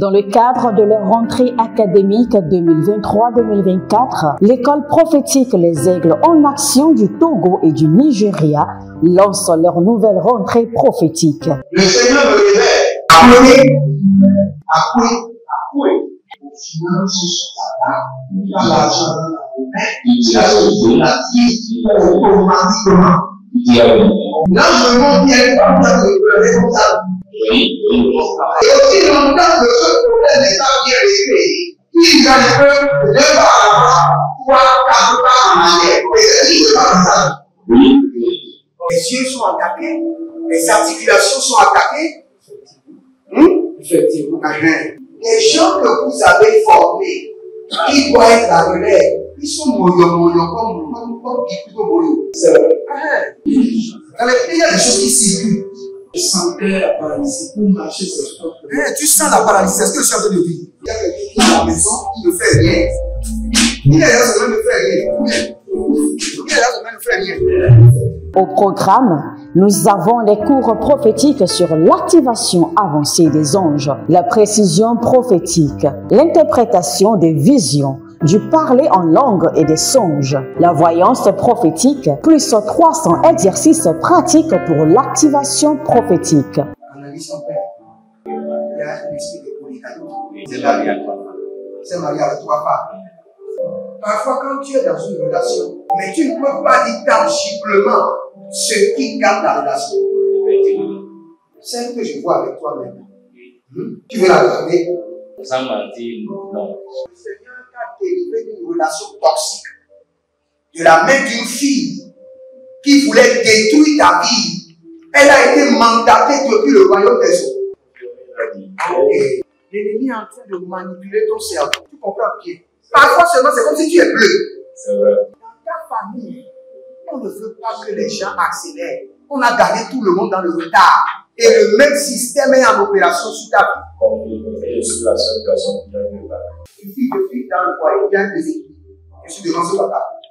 Dans le cadre de leur rentrée académique 2023-2024, l'école prophétique Les Aigles en Action du Togo et du Nigeria lance leur nouvelle rentrée prophétique. Le Seigneur me révèle, appelez. Finances, l'argent, la vie, automatiquement. Là, je me montre bien le responsable. Et aussi longtemps que ce problème n'est pas bien réglé, ils peuvent ne pas avoir 3, 4 pas en arrière. Et c'est pas ça. Les yeux sont attaqués, les articulations sont attaquées. Effectivement. Les gens que vous avez formés, qui doivent être la relève, ils sont moyo comme plutôt moyo. C'est vrai. Dans les pays, il y a des choses qui circulent. Je sentais la paralysie pour marcher sur le corps. Tu sens la paralysie, c'est ce que je suis en train de dire. Il y a quelqu'un qui est à la maison, qui ne fait rien. Il est là, ça ne fait rien. Il est là, ça ne fait rien. Au programme, nous avons les cours prophétiques sur l'activation avancée des anges, la précision prophétique, l'interprétation des visions, du parler en langue et des songes, la voyance prophétique, plus 300 exercices pratiques pour l'activation prophétique. Analyse ton père. Il y a un esprit de polygame. C'est marié à 3 femmes. C'est marié à 3 femmes. Parfois, quand tu es dans une relation, mais tu ne peux pas dire tangiblement ce qui garde la relation. Celle que je vois avec toi maintenant. Tu veux la garder? Sans mentir, non. Le Seigneur t'a délivré d'une relation toxique. De la main d'une fille qui voulait détruire ta vie. Elle a été mandatée depuis le royaume des eaux. L'ennemi est en train de manipuler ton cerveau. Tu comprends bien? Parfois seulement, c'est comme si tu es bleu. C'est vrai. Dans ta famille, on ne veut pas que les gens accélèrent. On a gardé tout le monde dans le retard. Et le même système est en opération sur ta vie. Je suis la seule personne qui a eu le bac. Une fille de fille dans le foyer, bien déséquilibrée. Je suis devant ce papa.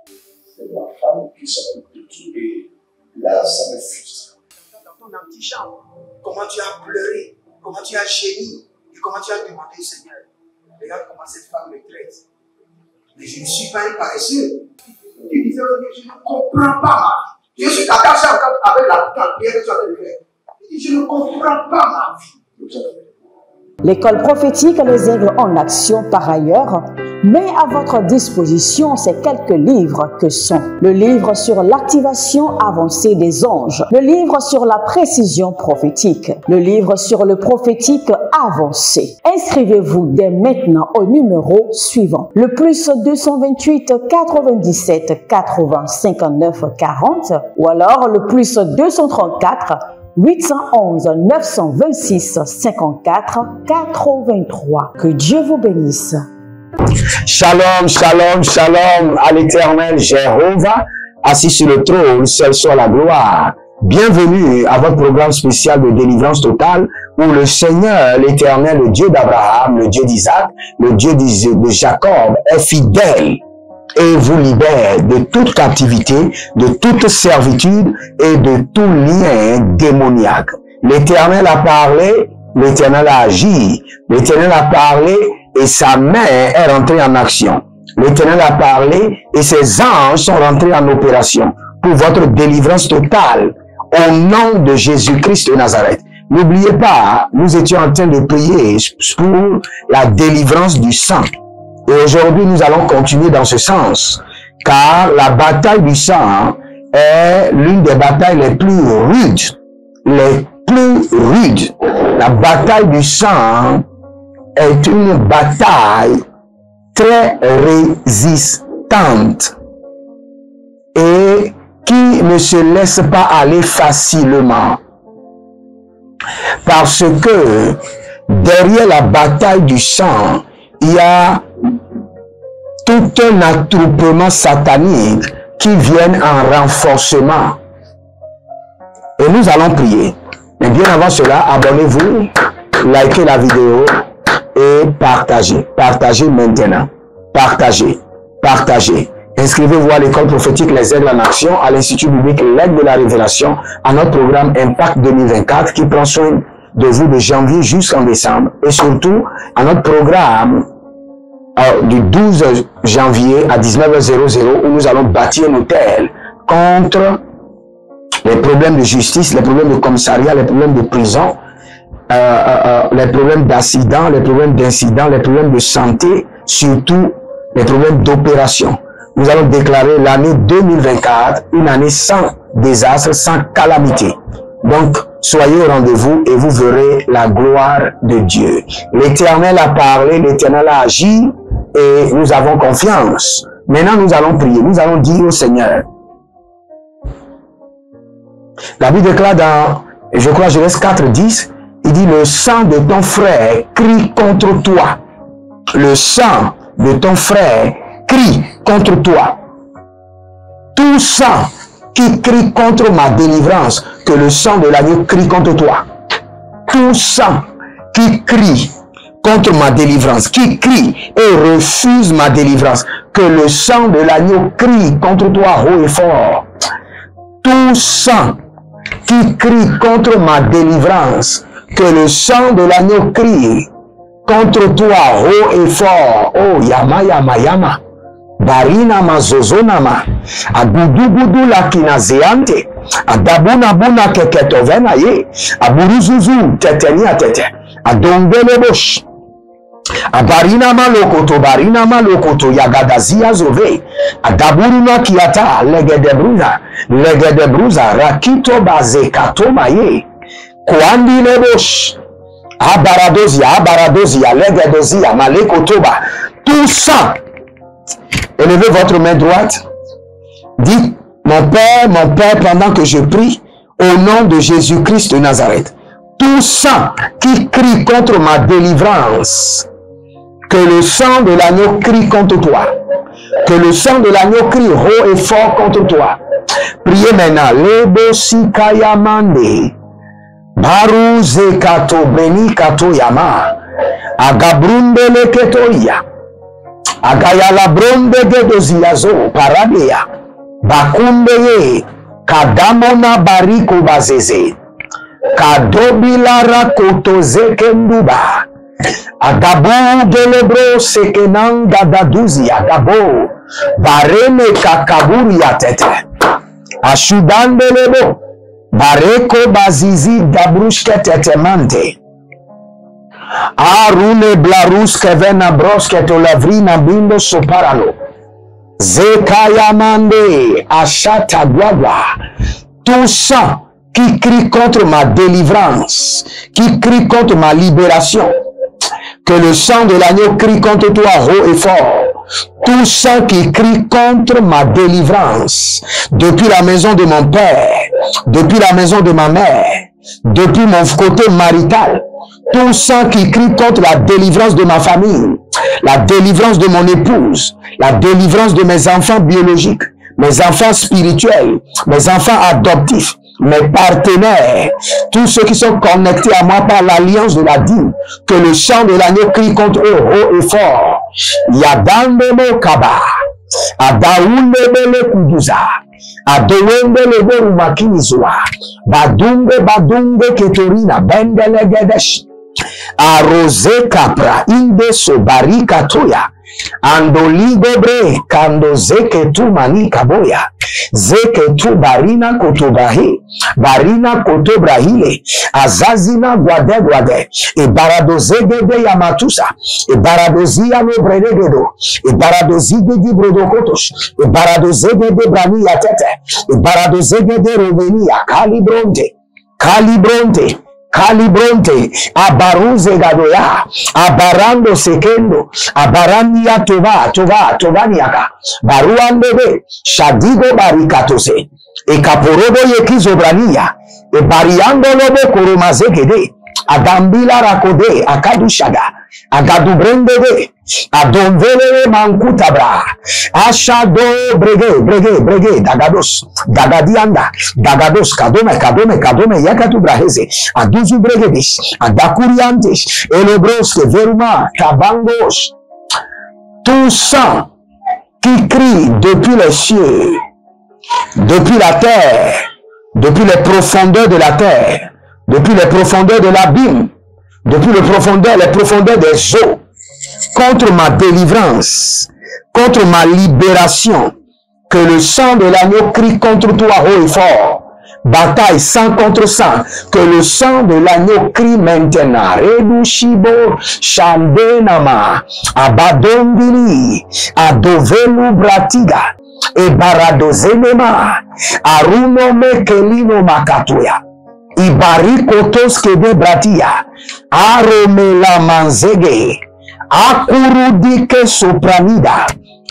C'est ma femme qui s'occupe de tout. Et là, ça me frustre. Dans ton antichambre, comment tu as pleuré, comment tu as gémi, et comment tu as demandé au Seigneur. Regarde comment cette femme me traite. Mais je ne suis pas un paresseux. Tu disais, je ne comprends pas ma vie. Je suis attaché avec la prière que tu as fait de faire. Je ne comprends pas ma vie. L'école prophétique Les Aigles en Action, par ailleurs, met à votre disposition ces quelques livres que sont le livre sur l'activation avancée des anges, le livre sur la précision prophétique, le livre sur le prophétique avancé. Inscrivez-vous dès maintenant au numéro suivant, le plus 228 97 80 59 40 ou alors le plus 234 811 926 54 83. Que Dieu vous bénisse. Shalom, shalom, shalom à l'Éternel Jéhovah, assis sur le trône, seul sur la gloire. Bienvenue à votre programme spécial de délivrance totale où le Seigneur, l'Éternel, le Dieu d'Abraham, le Dieu d'Isaac, le Dieu de Jacob est fidèle et vous libère de toute captivité, de toute servitude et de tout lien démoniaque. L'Éternel a parlé, l'Éternel a agi, l'Éternel a parlé et sa main est rentrée en action. L'Éternel a parlé et ses anges sont rentrés en opération pour votre délivrance totale au nom de Jésus-Christ de Nazareth. N'oubliez pas, nous étions en train de prier pour la délivrance du sang. Et aujourd'hui, nous allons continuer dans ce sens, car la bataille du sang est l'une des batailles les plus rudes. La bataille du sang est une bataille très résistante et qui ne se laisse pas aller facilement. Parce que derrière la bataille du sang, il y a tout un attroupement satanique qui vient en renforcement. Et nous allons prier. Mais bien avant cela, abonnez-vous, likez la vidéo et partagez. Partagez maintenant. Partagez. Partagez. Inscrivez-vous à l'école prophétique Les Aigles en Action, à l'Institut biblique L'Aigle de la Révélation, à notre programme Impact 2024 qui prend soin de vous de janvier jusqu'en décembre et surtout à notre programme du 12 janvier à 19h00 où nous allons bâtir un hôtel contre les problèmes de justice, les problèmes de commissariat, les problèmes de prison, les problèmes d'accident, les problèmes d'incidents, les problèmes de santé, surtout les problèmes d'opération. Nous allons déclarer l'année 2024 une année sans désastre, sans calamité. Donc, soyez au rendez-vous et vous verrez la gloire de Dieu. L'Éternel a parlé, l'Éternel a agi et nous avons confiance. Maintenant, nous allons prier. Nous allons dire au Seigneur. La Bible déclare dans, je crois, Genèse 4:10, il dit, le sang de ton frère crie contre toi. Le sang de ton frère crie contre toi. Tout sang qui crie contre ma délivrance, que le sang de l'agneau crie contre toi. Tout sang qui crie contre ma délivrance, qui crie et refuse ma délivrance, que le sang de l'agneau crie contre toi haut et fort. Tout sang qui crie contre ma délivrance, que le sang de l'agneau crie contre toi haut et fort. Oh, yama, yama, yama. Barina mazozonama. Agudu gudu la kinazeante. Adabuna buna keketovena ye. Aburuzuzu tetenia tete. Adongele bosh. Abarina malokoto yagadazia zove. Adaburuna kiata legede bruza rakito bazekato maye. Kwandi lebosh. Abaradosia, legedozia, malekotoba. Tout ça. Élevez votre main droite. Dites, mon Père, pendant que je prie, au nom de Jésus-Christ de Nazareth, tout sang qui crie contre ma délivrance, que le sang de l'agneau crie contre toi, que le sang de l'agneau crie haut et fort contre toi. Priez maintenant. Lebo sikayamande. Baruze kato beni kato yama. Agabrunde leketoya. Agayala bronde gedoziazo paradea. Bakunde ye. Kadamona bariko bazeze. Kadobilara kotoze kenduba. Agabu gelebro sekenan gadaduzi agabo. Barene kakaburi atete. Ashudande lebo. Bareko bazizi dabrushke tetemante. Arune blaruske vena broske tolavrina bindo soparano. Zekayamande achata guagua. Tout sang qui crie contre ma délivrance, qui crie contre ma libération, que le sang de l'agneau crie contre toi haut et fort. Tout sang qui crie contre ma délivrance, depuis la maison de mon père, depuis la maison de ma mère, depuis mon côté marital, tout sang qui crie contre la délivrance de ma famille, la délivrance de mon épouse, la délivrance de mes enfants biologiques, mes enfants spirituels, mes enfants adoptifs, mes partenaires, tous ceux qui sont connectés à moi par l'alliance de la dîme, que le sang de l'agneau crie contre eux haut et fort. Yadandemo kaba, adaundebele kuduza, adowendele boru makinizwa, badunge ketorina, bendele gedesh, arose capra, inde sobari katoya, andoligo bre, kando zeke tu mani kaboya, zeke tu barina kotobrahi, barina kotobrahile, azazina guade, e baradozegede yamatusa, e baradozia no bredegedo, e baradozige di brodokotos, e baradozegede brani yatete, e baradozegede rovenia, Calibronte, abaruze gadoya, abarando sekendo, abarania tovaniaka, baruandebe, shadigo barikatose, e caporobo yekizobrania, e bariando lobo koromazegede, adambila rakode, akadushaga, agadubrendede, adonvele mankutabra, ashado brege, dagados, kadome, yakatubraheze, aduzu bregedis, adakuriantes, elebroske, veruma, tabangos, tout sang qui crie depuis les cieux, depuis la terre, depuis les profondeurs de la terre, depuis les profondeurs de l'abîme, depuis les profondeurs des eaux, contre ma délivrance, contre ma libération, que le sang de l'agneau crie contre toi haut et fort. Bataille sang contre sang, que le sang de l'agneau crie maintenant. Redushibo, Shandenama, Abadondili, Adovelu Bratiga, et Baradozenema, Arunome Kelino Makatoya, Ibari Kotos Kebe Bratia, Aromela Manzege, Akurudike Sopranida,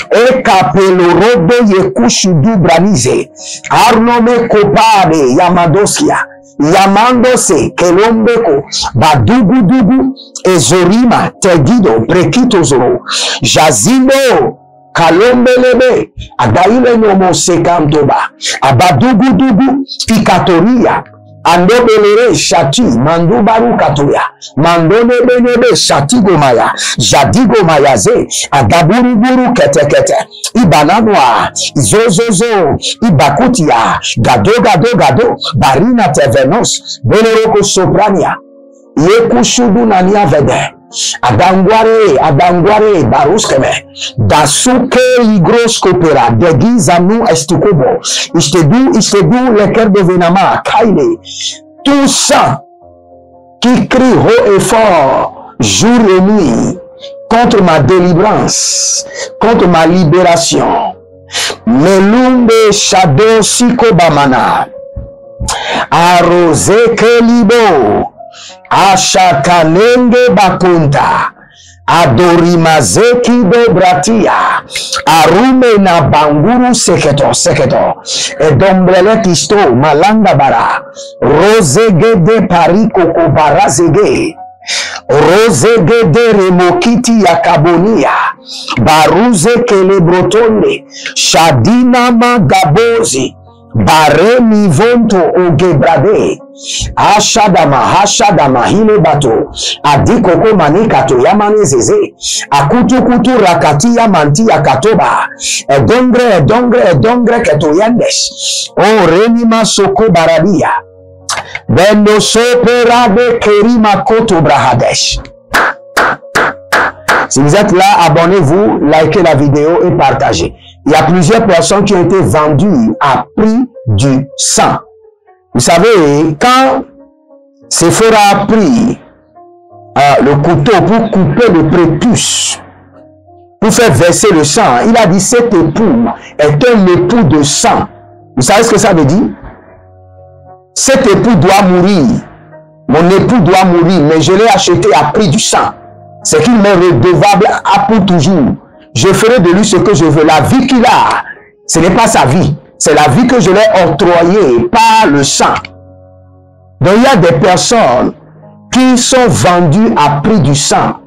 Ekapelorodo Yekushudu Branize, Arnome Kopade Yamadoskia, Yamandose Kelombeko, Badugudugu, Ezorima, Tegido, Brekitozoro, Jazindo, Kalombelebe, Adaile Nomo Sekantoba, Abadugudugu, Pikatoria, Andobelere Shati, Mandubaru Katoya, Mandone Benebe Shati Gomaya, Jadigo Mayaze, Agaburuburu Kete, Ibananwa, Zozozo, Ibakutia, Gado, Barina Tevenos, Beleroko Soprania, Yekushudu Nania Vede, Adangware, Baruskeme, Dasuke Ligros Kopera, Degizanu Estukobo, Istedu, le cœur de Venama, Kaile, tout ça qui crie haut et fort, jour et nuit, contre ma délivrance, contre ma libération. Melumbe Shadow Sikobamana, Arose Kelibo, Ashakanenge Bakunta, Adorimazeki do Bratia, Arume na Banguru Seketo, et Dombrele Kisto, Malanda Bara, Rosegede Parikoko Barazege, Rosegede Remokiti Yakabonia, Baruze Kelebrotonde, Shadina Magabozi, Baremi Vonto Ogebrade, Hashadama Hilebato, Adikoko Manikato Yamane Zeze, Akutu Rakati Yamanti Yakatoba, Edongre Ketoyandes, O Renima Soko Baradia, Bendo Soperade Kerima Koto Brahadesh. Si vous êtes là, abonnez-vous, likez la vidéo et partagez. Il y a plusieurs personnes qui ont été vendues à prix du sang. Vous savez, quand Séphora a pris le couteau pour couper le prépuce, pour faire verser le sang, il a dit cet époux est un époux de sang. Vous savez ce que ça veut dire? Cet époux doit mourir. Mon époux doit mourir, mais je l'ai acheté à prix du sang. C'est qu'il m'est redevable à pour toujours. Je ferai de lui ce que je veux. La vie qu'il a, ce n'est pas sa vie. C'est la vie que je l'ai octroyée par le sang. Donc il y a des personnes qui sont vendues à prix du sang.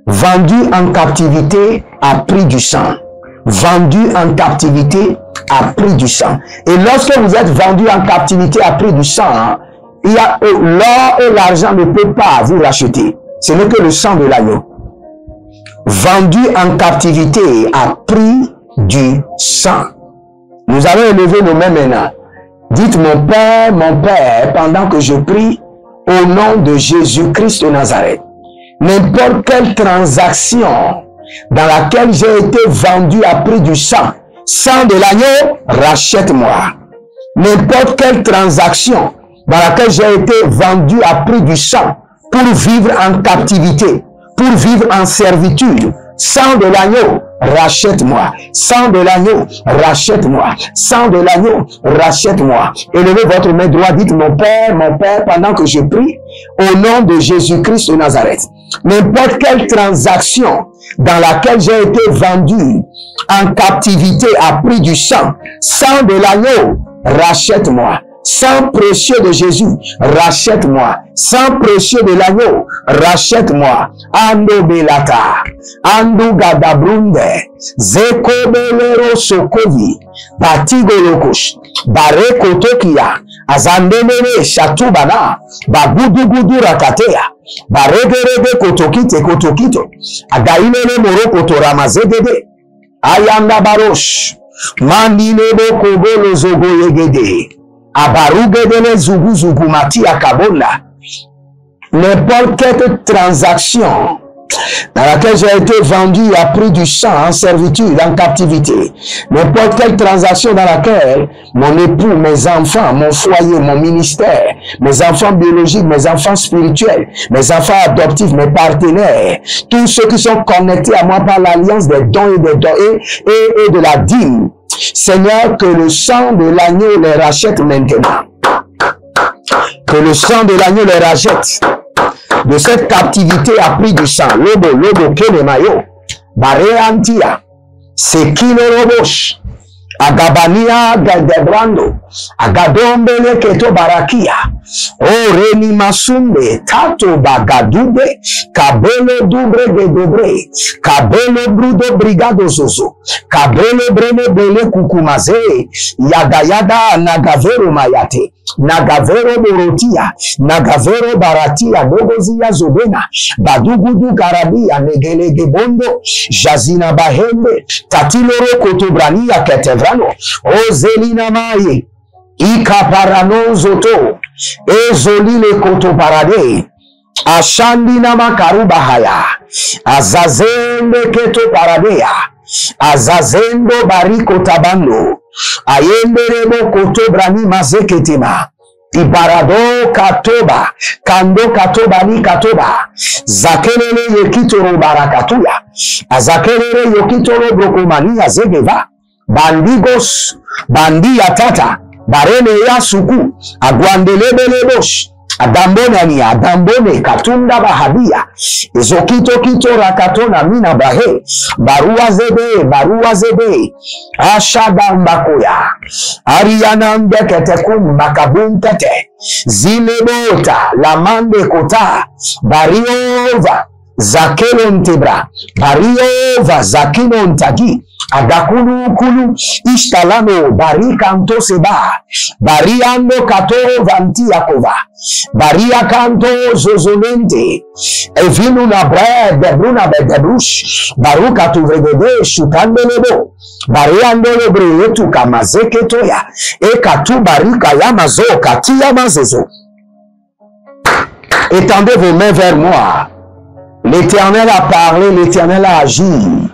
Vendues en captivité à prix du sang. Vendues en captivité à prix du sang. Et lorsque vous êtes vendu en captivité à prix du sang, il y a l'or et l'argent ne peuvent pas vous racheter. Ce n'est que le sang de l'agneau. Vendu en captivité à prix du sang. Nous allons élever nos mains maintenant. Dites mon Père, pendant que je prie au nom de Jésus-Christ de Nazareth. N'importe quelle transaction dans laquelle j'ai été vendu à prix du sang de l'agneau, rachète-moi. N'importe quelle transaction dans laquelle j'ai été vendu à prix du sang pour vivre en captivité, pour vivre en servitude, sang de l'agneau, rachète-moi. Sang de l'agneau, rachète-moi. Sang de l'agneau, rachète-moi. Élevez votre main droite, dites mon Père, pendant que je prie, au nom de Jésus-Christ de Nazareth. N'importe quelle transaction dans laquelle j'ai été vendu en captivité à prix du sang de l'agneau, rachète-moi. Sang précieux de Jésus, rachète-moi. Sang précieux de l'agneau, rachète-moi. Ando belata, ando gadabrunde, zeko belero sokovi, batigolokosh, bareko tokia, azandemene shatubana, bagudugudu rakatea, baregerege kotokito, againene morokoto ramazegede, ayanda barosh, mandinebo kobolo zogo yegede, Abarugedele zugu mati akabonda. n'importe quelle transaction dans laquelle j'ai été vendu à prix du sang, en servitude, en captivité. N'importe quelle transaction dans laquelle mon époux, mes enfants, mon foyer, mon ministère, mes enfants biologiques, mes enfants spirituels, mes enfants adoptifs, mes partenaires, tous ceux qui sont connectés à moi par l'alliance des dons et des dons et de la dîme. Seigneur, que le sang de l'agneau les rachète maintenant. Que le sang de l'agneau les rachète de cette captivité à prix du sang. Lobo, kelemayo, bareantia, sekino robosh, agabania gadebrando, agadombele keto barakia, o reni masumbe, tato bagadube, kabelo dubre de dobre, kabelo brudo brigado zozo, kabelo brene bele kukumaze, yada nagavero mayate, nagavero borotia, nagavero baratia, dogozia zobena, badugudu garabia, negele gebondo, jazina bahembe, tatiloro kotobrania ketevrano, o zelina maye, ikaparano zoto, ezolile kotoparade, ashandina makaruba haya, azazende keto paradea, azazendo bariko tabando, ayenderebo kotobrani mazeketema, ibarado katoba, kando katoba ni katoba, zakelele yekitoro barakatuya, azakelele yekitoro brokomani azegeva, bandigos, bandia tata, barene ya suku, agwandelebelebosh, adambonani, adambone, katunda bahabia, ezokito kito rakatona mina bahe, barua zebe, ashadambakoya, ariana mbeketekum bakabuntete, zilebota, lamande kota, bariova, zakelon tebra, bariova, zakinon tagi, agakulu kulu, ishtalano, barikanto seba, bariando kato vantiakova, bariakanto zozolente, evinu na bre, debruna bedebrush, baruka tuvregede, shukandelebo, bariando lebreyetu kamazeketoya, ekatu barika yamazo, katia mazezo. Étendez vos mains vers moi. L'Éternel a parlé, l'Éternel a agi.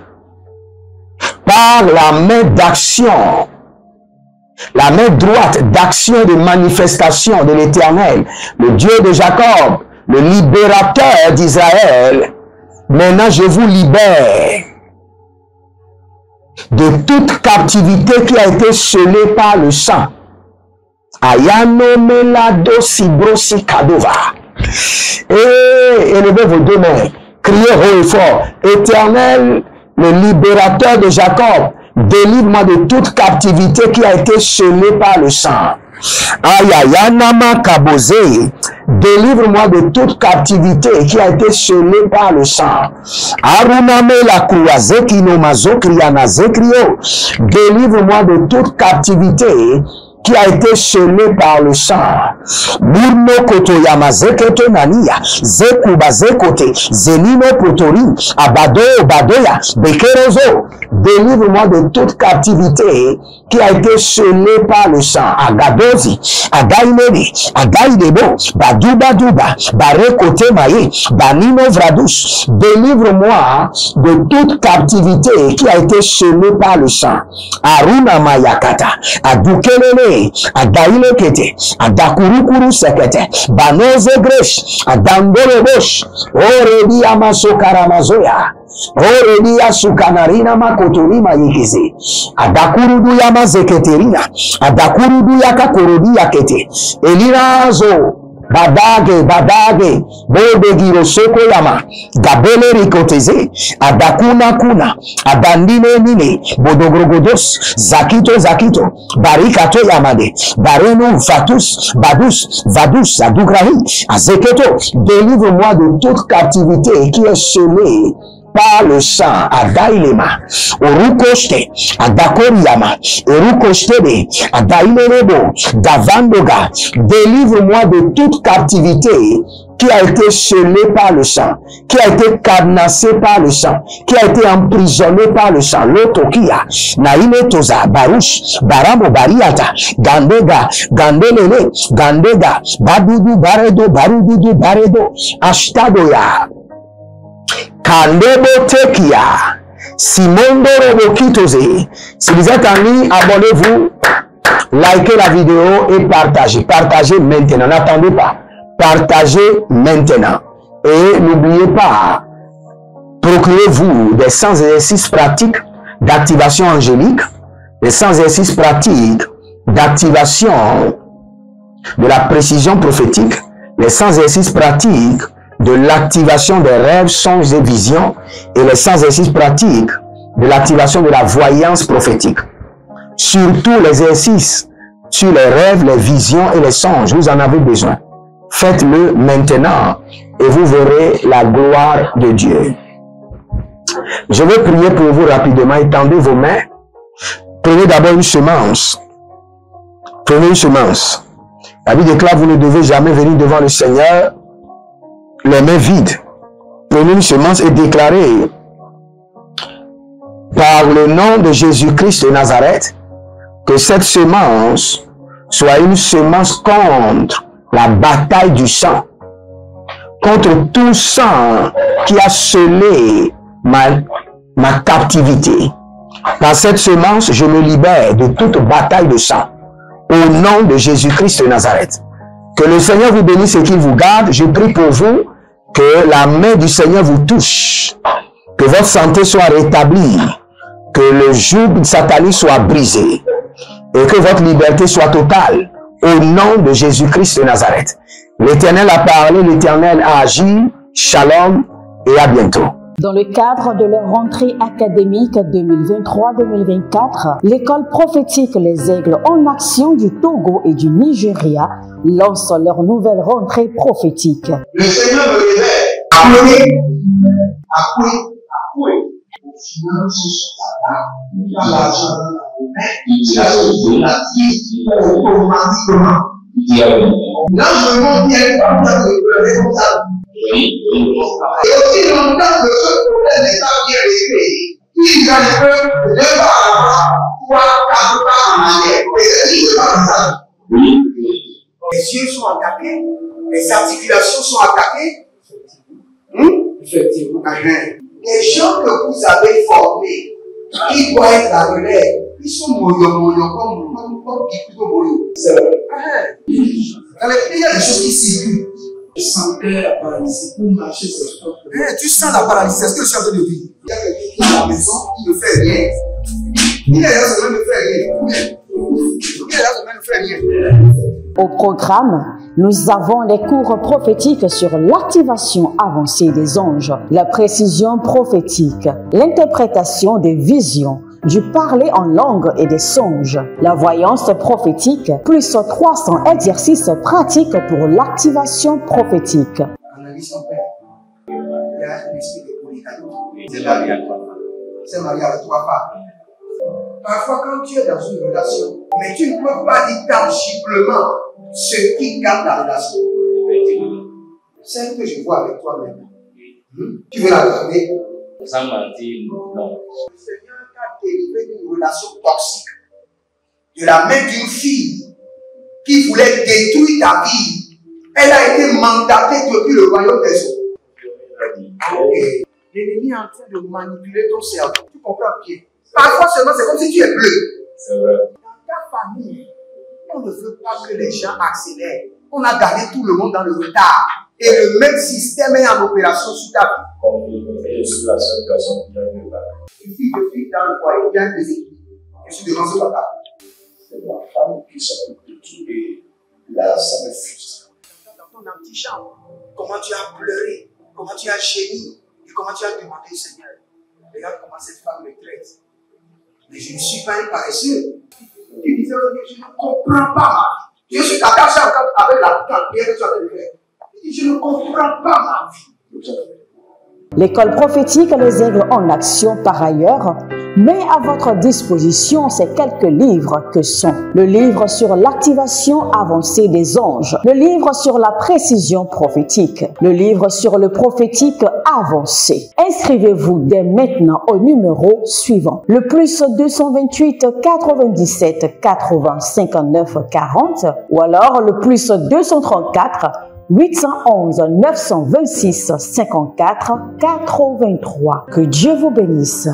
Par la main d'action, la main droite d'action de manifestation de l'Éternel, le Dieu de Jacob, le libérateur d'Israël, maintenant je vous libère de toute captivité qui a été scellée par le sang. Ayano melado sibrosi kadova. Et élevez vos deux mains, criez haut et fort, Éternel, le libérateur de Jacob, délivre-moi de toute captivité qui a été scellée par le sang. Ayayanama kabose, délivre-moi de toute captivité qui a été scellée par le sang. Aruname la kruazeki no mazokriana zekrio, délivre-moi de toute captivité qui a été scellé par le sang. Burno koto yamazeketo nania, zekuba zekote, zelino potori, abado badoya, bekerozo. Délivre-moi de toute captivité qui a été scellée par le sang. Agadozi, againene, agaidebo, baduba, barekote maye, banino vradus. Délivre-moi de toute captivité qui a été scellée par le sang. Aruna mayakata, adukelele, adaile kete, adakurukuru sekete, banoze gresh, adangore bosh, oredi amasokaramazoya, oredi asukanarina makotori mayikizi, adakurudu yamazeketerina, adakurudu yakakorodi yakete, elirazo, badage, bode giro soko yama, gabele rikoteze, adakuna kuna, adandine nine, bodogrogodos, zakito, barikato yamade, barenu fatus, vadus, adugrahi, azeketo, délivre-moi de toute captivité qui est scellée par le sang, Adailema, Orukoste, Adakoriama, Orukostebe, Adailebo, Davandoga, délivre-moi de toute captivité qui a été scellée par le sang, qui a été cadenassée par le sang, qui a été emprisonnée par le sang. Lotokia, Naïle Toza, Baruch, Baramo Bariata, Gandega, Gandelele, Gandega, Badudu Baredo, Barududu Baredo, Ashtadoya, Kandebo Tekia, Simondo Robokitoze. Si vous êtes en ligne, abonnez-vous, likez la vidéo et partagez. Partagez maintenant, n'attendez pas. Partagez maintenant. Et n'oubliez pas, procurez-vous des 100 exercices pratiques d'activation angélique, des 100 exercices pratiques d'activation de la précision prophétique, les 100 exercices pratiques de l'activation des rêves, songes et visions, et les 100 exercices pratiques de l'activation de la voyance prophétique. Surtout les exercices sur les rêves, les visions et les songes, vous en avez besoin. Faites-le maintenant et vous verrez la gloire de Dieu. Je vais prier pour vous rapidement. Étendez vos mains. Prenez d'abord une semence. Prenez une semence. La Bible déclare, vous ne devez jamais venir devant le Seigneur les mains vides. Prenez une semence et déclarez par le nom de Jésus-Christ de Nazareth que cette semence soit une semence contre la bataille du sang, contre tout sang qui a scellé ma captivité. Par cette semence, je me libère de toute bataille de sang. Au nom de Jésus-Christ de Nazareth. Que le Seigneur vous bénisse et qu'il vous garde. Je prie pour vous que la main du Seigneur vous touche. Que votre santé soit rétablie. Que le joug satanique soit brisé. Et que votre liberté soit totale. Au nom de Jésus-Christ de Nazareth. L'Éternel a parlé, l'Éternel a agi. Shalom et à bientôt. Dans le cadre de leur rentrée académique 2023-2024, l'école prophétique Les Aigles en Action du Togo et du Nigeria lance leur nouvelle rentrée prophétique. Le Seigneur me révèle. Au final, il a l'argent dans la main, il a sauvé la vie automatiquement. Là, je me montre bien comme ça, comme ça. Et aussi longtemps que ce problème n'est pas bien réglé, ils arrivent de pas à l'avant, 3, 4 pas en arrière. Et c'est pas ça. Les yeux sont attaqués, les articulations sont attaquées. Effectivement. Les gens que vous avez formés, qui doivent être la relève, ils sont moyo comme plutôt moyo. C'est vrai. Dans les pays, il y a des choses qui circulent. Je sentais la paralysie pour marcher sur le corps. Tu sens la paralysie, c'est ce que je suis en train de dire. Il y a quelqu'un qui est à la maison, qui ne fait rien. Il est là, ça ne fait rien. Il est là, ça ne fait rien. Au programme, nous avons les cours prophétiques sur l'activation avancée des anges, la précision prophétique, l'interprétation des visions, du parler en langue et des songes, la voyance prophétique, plus 300 exercices pratiques pour l'activation prophétique. Analyse son père. Il y a un esprit de polygamie. C'est marié à 3 femmes. C'est marié à 3 femmes. Parfois, quand tu es dans une relation, mais tu ne peux pas dire tangiblement ce qui garde la relation. Celle que je vois avec toi maintenant. Tu veux la garder? Sans mentir, non. Le Seigneur t'a délivré d'une relation toxique. De la main d'une fille qui voulait détruire ta vie. Elle a été mandatée depuis le royaume des eaux. Okay. L'ennemi est en train de manipuler ton cerveau. Tu comprends bien? Parfois seulement, c'est comme si tu es bleu. C'est vrai. Dans ta famille, on ne veut pas que les gens accélèrent. On a gardé tout le monde dans le retard. Et le même système est en opération sur ta vie. Je suis la seule personne qui a vu ça. Une fille de fille dans le foyer, il y a des équipes. Je suis devant ce papa. C'est ma femme qui s'occupe de tout et là, ça me frustre. Dans ton antichambre, comment tu as pleuré, comment tu as gémi et comment tu as demandé au Seigneur. Regarde comment cette femme me traite. Mais je ne suis pas un paresseux. Tu disais, je ne comprends pas ma vie. Je suis attaché avec la prière que tu as fait. Je ne comprends pas ma vie. L'école prophétique Les Aigles en Action, par ailleurs, met à votre disposition ces quelques livres que sont le livre sur l'activation avancée des anges, le livre sur la précision prophétique, le livre sur le prophétique avancé. Inscrivez-vous dès maintenant au numéro suivant, le plus 228 97 80 59 40 ou alors le plus 234 811 926 54 83. Que Dieu vous bénisse.